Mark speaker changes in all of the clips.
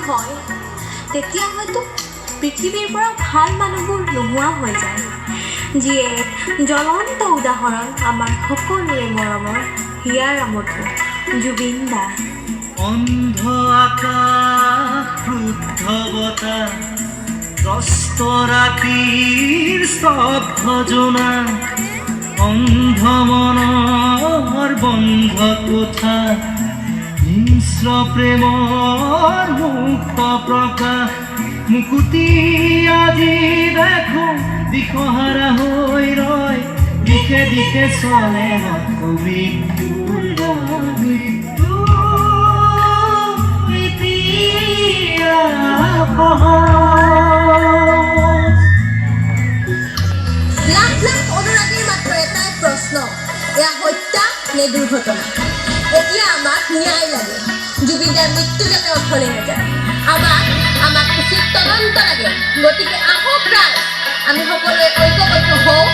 Speaker 1: হয় তেতিয়া হয়তো পৃথিৱীৰ পৰা ভাল মানুহবোৰ নোহোৱা হৈ যায়, যিয়ে জ্বলন্ত উদাহৰণ আমাৰ সকলোৰে মৰমৰ হিয়াৰ আমঠু জুবিন দা।
Speaker 2: অন্ধ আকাশ ক্ৰুদ্ধ বতাহ ত্ৰস্ত ৰাতিৰ স্তব্ধ জোনাক অন্ধ মনৰ বন্ধ কোঠা হিংস্ৰ প্ৰেমৰ মুক্ত প্ৰকাশ মুকুতি আজি দেখো দিশহাৰা হৈ ৰয় দিশে দিশে চলে মৃত্যুৰ মৃত্যু
Speaker 1: লাখ লাখ অনুৰাগীৰ মাত্ৰ এটাই প্ৰশ্ন, এয়া হত্যা নে দুৰ্ঘটনা? এতিয়া আমাক ন্যায় লাগে, জুবিন দাৰ মৃত্যু যাতে অথলে নাযায়। আমাক উচিত তদন্ত লাগে। গতিকে আহক ৰাইজ, আমি সকলোৱে ঐক্যবদ্ধ হওঁ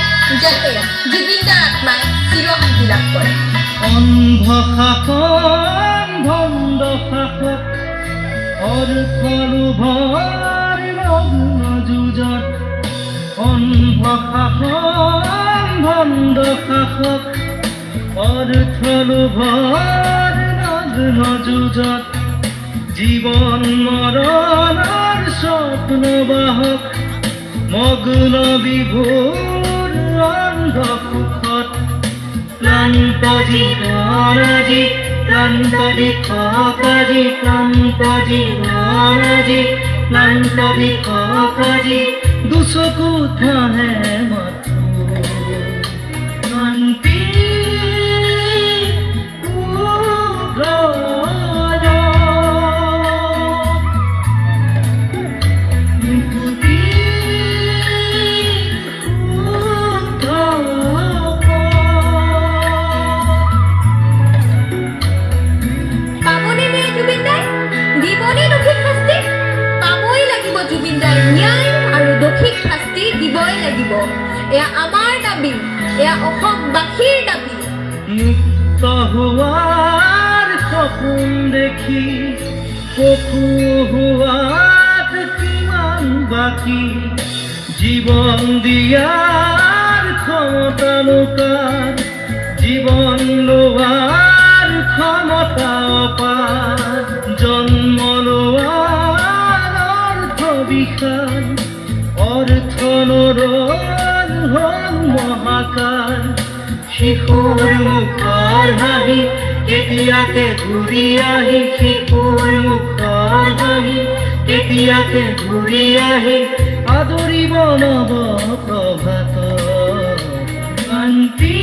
Speaker 1: যাতে জুবিন দাৰ আত্মাই চিৰশান্তি লাভ কৰে।
Speaker 2: অন্ধ শাসন ভণ্ড শাসক অৰ্থ লোভৰ মগ্ন যুঁজত অন্ধ শাসন ভণ্ড শাসক অৰ্থ লোভৰ মগ্ন যুঁজত জীৱন মৰণৰ স্বপ্ন বাহক মগ্ন বিভোৰ অন্ধ সুখত ক্লান্ত জীৱন আজি ক্লান্ত দিশক আজি ক্লান্ত জীৱন আজি ক্লান্ত দিশক আজি দুচকু ধাহে মাথো শান্তি
Speaker 1: এয়া আমাৰ দাবী, এয়া অসমবাসীৰ দাবী।
Speaker 2: মুক্ত হোৱাৰ সপোন দেখি পশু হোৱাত কিমান বাকী জীৱন দিয়াৰ ক্ষমতা লোকাৰ জীৱন লোৱাৰ ক্ষমতা অপাৰ জন্ম লোৱাৰ অৰ্থ বিশাল অৰ্থ নৰল হল মহাকাল শিশুৰ মুখৰ হাঁহি কেতিয়াকে ঘূৰি আহি শিশুৰ মুখৰ হাঁহি কেতিয়াকে ঘূৰি আহি আদৰিব নৱ প্ৰভাত শান্তি